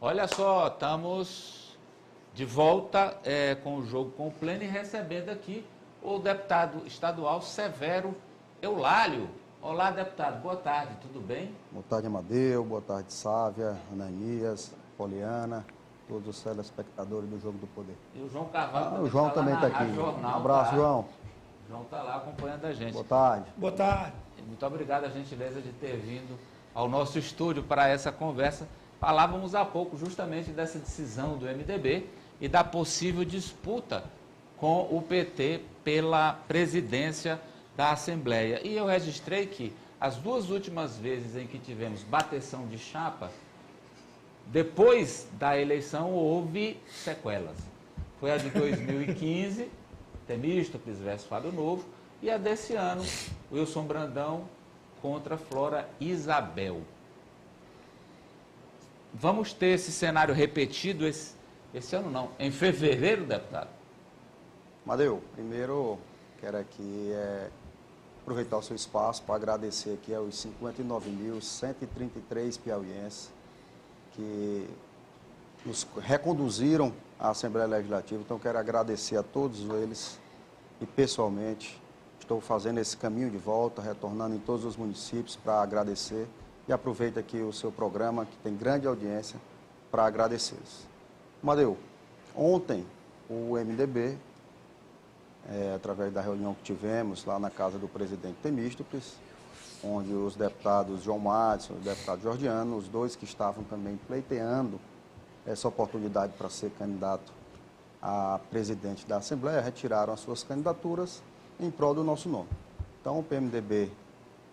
Olha só, estamos de volta com o Jogo com o Pleno e recebendo aqui o deputado estadual Severo Eulálio. Olá, deputado, boa tarde, tudo bem? Boa tarde, Amadeu, boa tarde, Sávia, Ananias, Poliana, todos os telespectadores do Jogo do Poder. E o João Carvalho O João tá também lá na está aqui. Rádio Jornal, Um abraço, tá? João. O João está lá acompanhando a gente. Boa tarde. Boa tarde. Muito obrigado a gentileza de ter vindo ao nosso estúdio para essa conversa. Falávamos há pouco justamente dessa decisão do MDB e da possível disputa com o PT pela presidência da Assembleia. E eu registrei que as duas últimas vezes em que tivemos bateção de chapa, depois da eleição houve sequelas. Foi a de 2015, Temístocles versus Fábio Novo, e a desse ano, Wilson Brandão contra Flora Isabel. Vamos ter esse cenário repetido esse ano não, em fevereiro, deputado? Amadeu, primeiro quero aqui aproveitar o seu espaço para agradecer aqui aos 59.133 piauienses que nos reconduziram à Assembleia Legislativa. Então quero agradecer a todos eles e pessoalmente estou fazendo esse caminho de volta, retornando em todos os municípios para agradecer. E aproveito aqui o seu programa, que tem grande audiência, para agradecê-los. Amadeu, ontem o MDB, através da reunião que tivemos lá na casa do presidente Temístocles, onde os deputados João Madison e o deputado Jordiano, os dois que estavam também pleiteando essa oportunidade para ser candidato a presidente da Assembleia, retiraram as suas candidaturas em prol do nosso nome. Então o PMDB,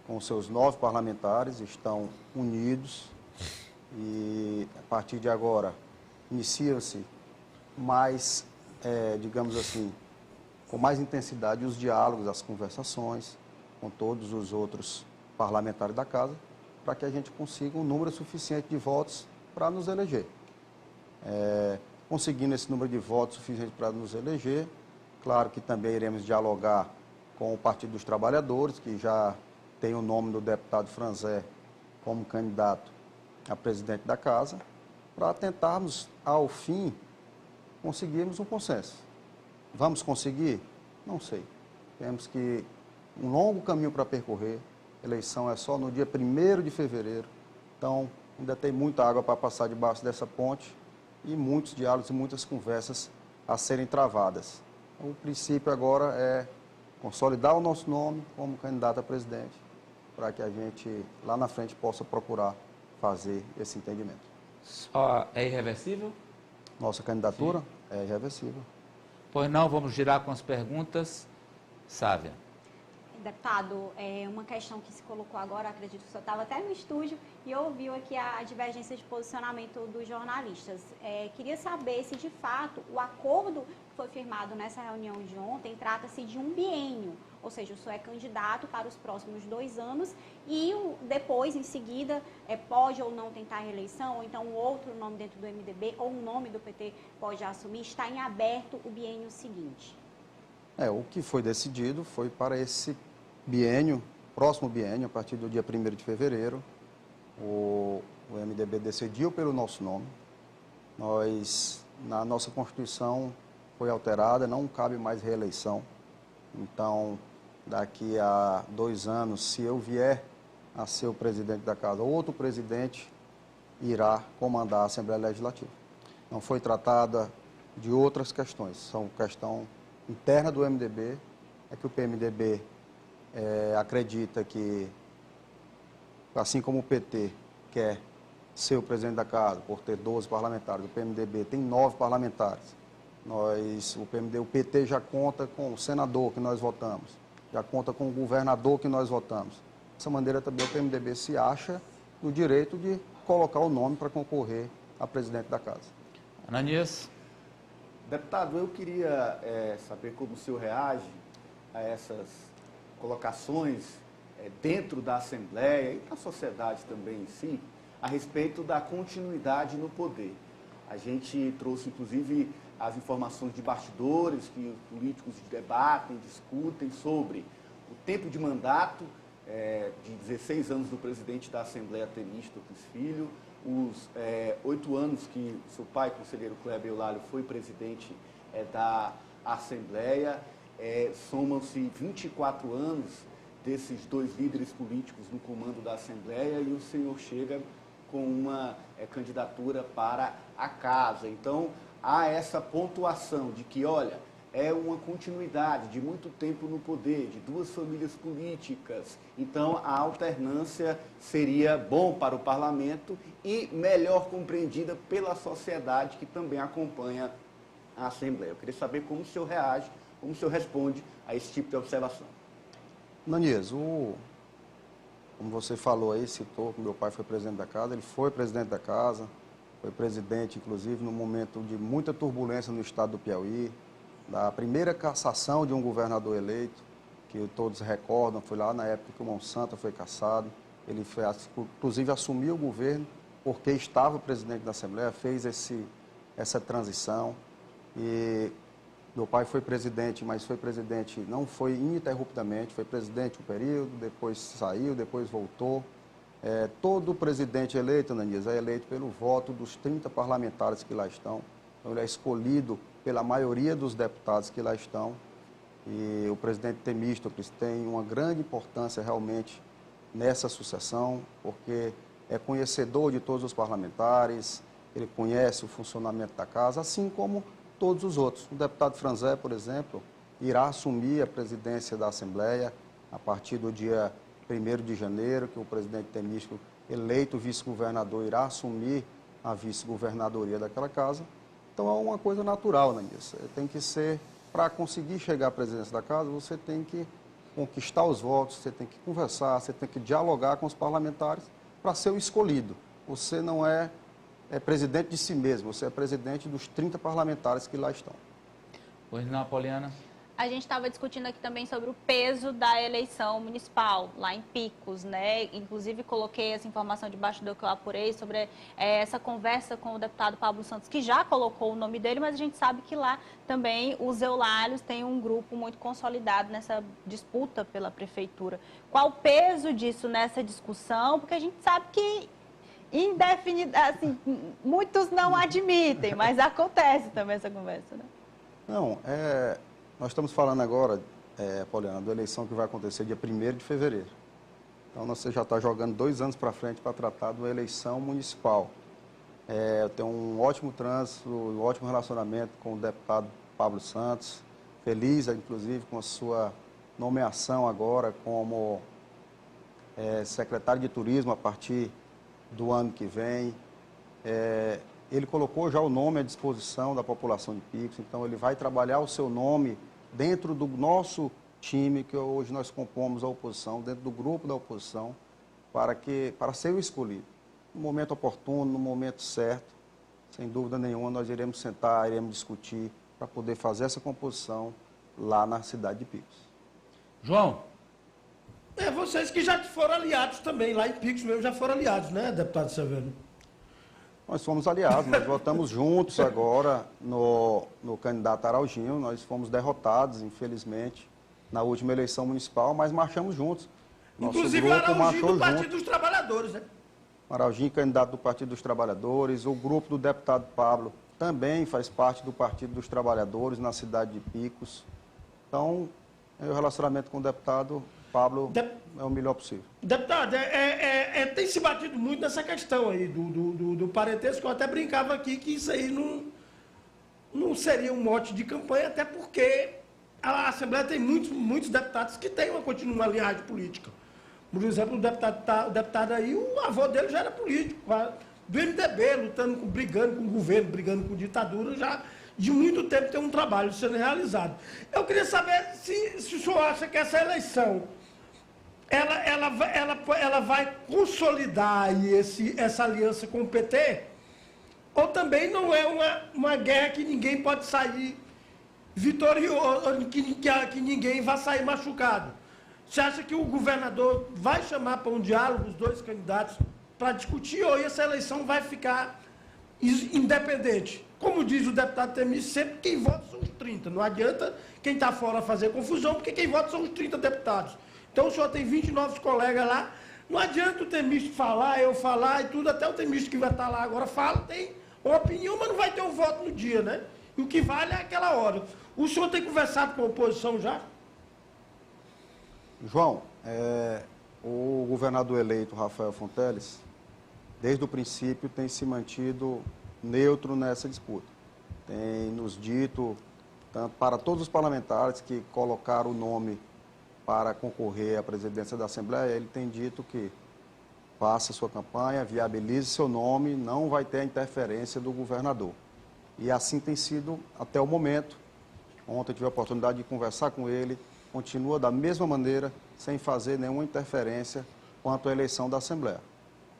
com seus 9 parlamentares, estão unidos e, a partir de agora, inicia-se mais, digamos assim, com mais intensidade os diálogos, as conversações com todos os outros parlamentares da Casa, para que a gente consiga um número suficiente de votos para nos eleger. Conseguindo esse número de votos suficiente para nos eleger, claro que também iremos dialogar com o Partido dos Trabalhadores, que já tem o nome do deputado Franzé como candidato a presidente da Casa, para tentarmos, ao fim, conseguirmos um consenso. Vamos conseguir? Não sei. Temos que um longo caminho para percorrer. A eleição é só no dia 1º de fevereiro. Então, ainda tem muita água para passar debaixo dessa ponte e muitos diálogos e muitas conversas a serem travadas. O princípio agora é consolidar o nosso nome como candidato a presidente, para que a gente, lá na frente, possa procurar fazer esse entendimento. É irreversível? Nossa candidatura é irreversível. Pois não, vamos girar com as perguntas. Sávia. Deputado, uma questão que se colocou agora, acredito que o senhor estava até no estúdio e ouviu aqui a divergência de posicionamento dos jornalistas. Queria saber se, de fato, o acordo que foi firmado nessa reunião de ontem trata-se de um biênio, ou seja, o senhor é candidato para os próximos 2 anos e depois, em seguida, pode ou não tentar a reeleição, ou então um outro nome dentro do MDB ou um nome do PT pode assumir. Está em aberto o biênio seguinte. O que foi decidido foi para esse biênio, próximo biênio, a partir do dia 1º de fevereiro, o MDB decidiu pelo nosso nome. Na nossa Constituição foi alterada, não cabe mais reeleição. Então, daqui a 2 anos, se eu vier a ser o presidente da Casa, outro presidente irá comandar a Assembleia Legislativa. Não foi tratada de outras questões, são questão interna do MDB, é que o PMDB acredita que, assim como o PT quer ser o presidente da Casa, por ter 12 parlamentares, o PMDB tem 9 parlamentares. O PT já conta com o senador que nós votamos, já conta com o governador que nós votamos. Dessa maneira também o PMDB se acha no direito de colocar o nome para concorrer a presidente da Casa. Ananias. Deputado, eu queria saber como o senhor reage a essas colocações dentro da Assembleia e na sociedade também em si, a respeito da continuidade no poder. A gente trouxe, inclusive, as informações de bastidores que os políticos debatem, discutem sobre o tempo de mandato de 16 anos do presidente da Assembleia, Temístocles Filho, os 8 anos que seu pai, conselheiro Kleber Eulalio, foi presidente da Assembleia. Somam-se 24 anos desses dois líderes políticos no comando da Assembleia e o senhor chega com uma candidatura para a casa. Então, há essa pontuação de que, olha, é uma continuidade de muito tempo no poder, de duas famílias políticas. Então, a alternância seria bom para o parlamento e melhor compreendida pela sociedade que também acompanha a Assembleia. Eu queria saber como o senhor reage, como o senhor responde a esse tipo de observação. Nanias, como você falou aí, citou que meu pai foi presidente da casa, ele foi presidente da casa, foi presidente, inclusive, num momento de muita turbulência no estado do Piauí, da primeira cassação de um governador eleito, que todos recordam, foi lá na época que o Monsanto foi cassado. Ele foi, inclusive, assumiu o governo porque estava presidente da Assembleia, fez essa transição. E meu pai foi presidente, mas foi presidente, não foi ininterruptamente, foi presidente um período, depois saiu, depois voltou. Todo presidente eleito, Nanias, é eleito pelo voto dos 30 parlamentares que lá estão. Então, ele é escolhido pela maioria dos deputados que lá estão. E o presidente Temístocles tem uma grande importância realmente nessa sucessão, porque é conhecedor de todos os parlamentares, ele conhece o funcionamento da casa, assim como todos os outros. O deputado Franzé, por exemplo, irá assumir a presidência da Assembleia a partir do dia 1º de janeiro, que o presidente Temístocles, eleito vice-governador, irá assumir a vice-governadoria daquela casa. Então, é uma coisa natural, Nanias. Tem que ser, para conseguir chegar à presidência da casa, você tem que conquistar os votos, você tem que conversar, você tem que dialogar com os parlamentares para ser o escolhido. Você não é presidente de si mesmo, você é presidente dos 30 parlamentares que lá estão. Pois não, Poliana? A gente estava discutindo aqui também sobre o peso da eleição municipal, lá em Picos, né? Inclusive, coloquei essa informação debaixo do que eu apurei sobre essa conversa com o deputado Pablo Santos, que já colocou o nome dele, mas a gente sabe que lá também os Eulálios têm um grupo muito consolidado nessa disputa pela prefeitura. Qual o peso disso nessa discussão? Porque a gente sabe que assim, muitos não admitem, mas acontece também essa conversa, né? Não, nós estamos falando agora, Poliana, da eleição que vai acontecer dia 1º de fevereiro. Então, você já está jogando 2 anos para frente para tratar de uma eleição municipal. Eu tenho um ótimo trânsito, um ótimo relacionamento com o deputado Pablo Santos, feliz, inclusive, com a sua nomeação agora como secretário de Turismo a partir do ano que vem. Ele colocou já o nome à disposição da população de Picos, então ele vai trabalhar o seu nome dentro do nosso time, que hoje nós compomos a oposição, dentro do grupo da oposição, para ser o escolhido. No momento oportuno, no momento certo, sem dúvida nenhuma, nós iremos sentar, iremos discutir para poder fazer essa composição lá na cidade de Picos. João? Vocês que já foram aliados também, lá em Picos mesmo já foram aliados, né, deputado Severo? Nós fomos aliados, nós votamos juntos agora no candidato Araujinho, nós fomos derrotados, infelizmente, na última eleição municipal, mas marchamos juntos. Nosso inclusive grupo o Araujinho marchou do Partido junto. dos Trabalhadores, né? Araujinho, candidato do Partido dos Trabalhadores, o grupo do deputado Pablo também faz parte do Partido dos Trabalhadores na cidade de Picos. Então, o relacionamento com o deputado Pablo é o melhor possível. Deputado, tem se batido muito nessa questão aí do parentesco. Eu até brincava aqui que isso aí não seria um mote de campanha, até porque a Assembleia tem muitos deputados que têm uma linhagem política. Por exemplo, o deputado aí, o avô dele já era político, do MDB, brigando com o governo, brigando com ditadura, já de muito tempo tem um trabalho sendo realizado. Eu queria saber se o senhor acha que essa eleição ela vai consolidar aí essa aliança com o PT, ou também não é uma guerra que ninguém pode sair vitorioso, que ninguém vai sair machucado? Você acha que o governador vai chamar para um diálogo os dois candidatos para discutir, ou essa eleição vai ficar independente? Como diz o deputado Temístocles, sempre quem vota são os 30. Não adianta quem está fora fazer confusão, porque quem vota são os 30 deputados. Então o senhor tem 29 colegas lá, Não adianta o temista falar, eu falar e tudo, até o temista que vai estar lá agora fala, tem uma opinião, mas não vai ter um voto no dia, né? E o que vale é aquela hora. O senhor tem conversado com a oposição já? João, o governador eleito, Rafael Fonteles, desde o princípio tem se mantido neutro nessa disputa. Tem nos dito, tanto para todos os parlamentares que colocaram o nome para concorrer à presidência da Assembleia, ele tem dito que faça sua campanha, viabilize seu nome, não vai ter a interferência do governador. E assim tem sido até o momento. Ontem eu tive a oportunidade de conversar com ele, continua da mesma maneira, sem fazer nenhuma interferência quanto à eleição da Assembleia.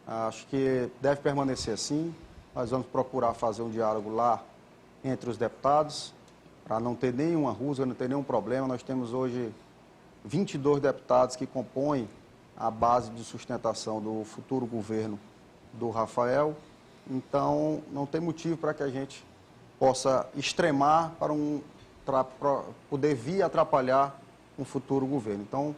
Acho que deve permanecer assim. Nós vamos procurar fazer um diálogo lá entre os deputados, para não ter nenhuma rusga, não ter nenhum problema. Nós temos hoje 22 deputados que compõem a base de sustentação do futuro governo do Rafael. Então, não tem motivo para que a gente possa extremar para poder vir atrapalhar um futuro governo. Então,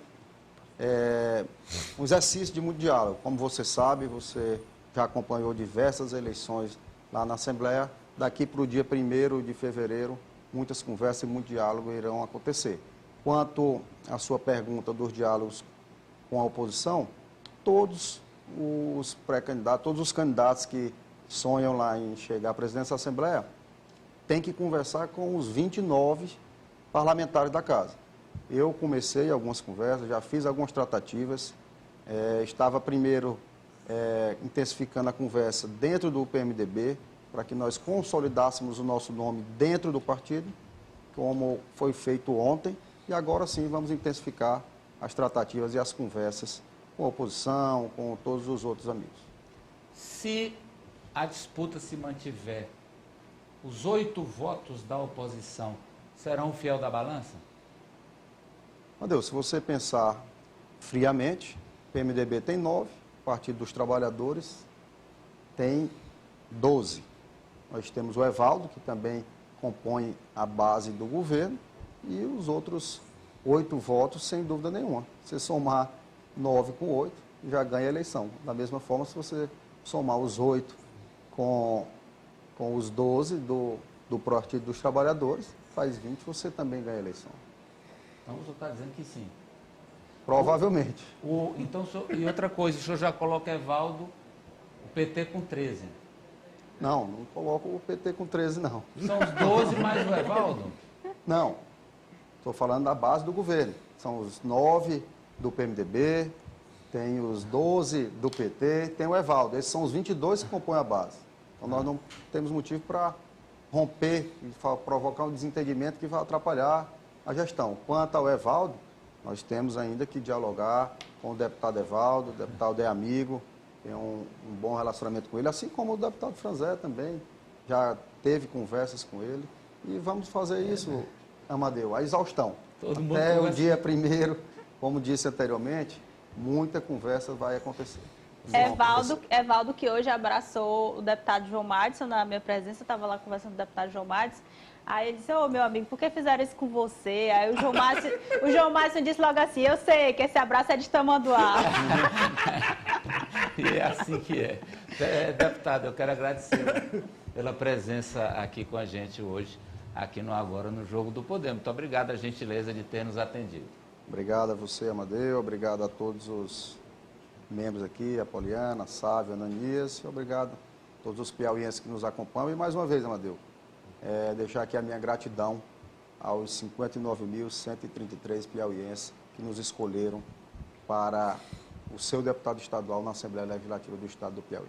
um exercício de muito diálogo. Como você sabe, você já acompanhou diversas eleições lá na Assembleia. Daqui para o dia 1º de fevereiro, muitas conversas e muito diálogo irão acontecer. Quanto à sua pergunta dos diálogos com a oposição, todos os pré-candidatos, todos os candidatos que sonham lá em chegar à presidência da Assembleia, têm que conversar com os 29 parlamentares da casa. Eu comecei algumas conversas, já fiz algumas tratativas, estava primeiro intensificando a conversa dentro do PMDB, para que nós consolidássemos o nosso nome dentro do partido, como foi feito ontem, e agora sim vamos intensificar as tratativas e as conversas com a oposição, com todos os outros amigos. Se a disputa se mantiver, os 8 votos da oposição serão o fiel da balança? Adeus, se você pensar friamente, o PMDB tem 9, o Partido dos Trabalhadores tem 12. Nós temos o Evaldo, que também compõe a base do governo, e os outros 8 votos, sem dúvida nenhuma. Se somar 9 com 8, já ganha a eleição. Da mesma forma, se você somar os 8 com os 12 do Partido dos Trabalhadores, faz 20, você também ganha a eleição. Então, o senhor está dizendo que sim. Provavelmente. Então, e outra coisa, o senhor já coloca Evaldo, o PT com 13. Não coloco o PT com 13, não. São os 12 mais o Evaldo? Não. Estou falando da base do governo. São os 9 do PMDB, tem os 12 do PT, tem o Evaldo. Esses são os 22 que compõem a base. Então, nós não temos motivo para romper e provocar um desentendimento que vai atrapalhar a gestão. Quanto ao Evaldo, nós temos ainda que dialogar com o deputado Evaldo, o deputado é amigo, tem um bom relacionamento com ele, assim como o deputado Franzé também, já teve conversas com ele, e vamos fazer isso, Amadeu, a exaustão. Até o dia 1º, como disse anteriormente, muita conversa vai acontecer. Evaldo, que hoje abraçou o deputado João Madison na minha presença, eu estava lá conversando com o deputado João Madison. Aí ele disse, meu amigo, por que fizeram isso com você? Aí o João Madison disse logo assim, eu sei que esse abraço é de tamanduá. E é assim que é. Deputado, eu quero agradecer pela presença aqui com a gente hoje, aqui no Agora, no Jogo do Poder. Muito obrigado, a gentileza de ter nos atendido. Obrigado a você, Amadeu, obrigado a todos os membros aqui, a Poliana, a Sávio, a Ananias, e obrigado a todos os piauienses que nos acompanham. E mais uma vez, Amadeu, deixar aqui a minha gratidão aos 59.133 piauienses que nos escolheram para o seu deputado estadual na Assembleia Legislativa do Estado do Piauí.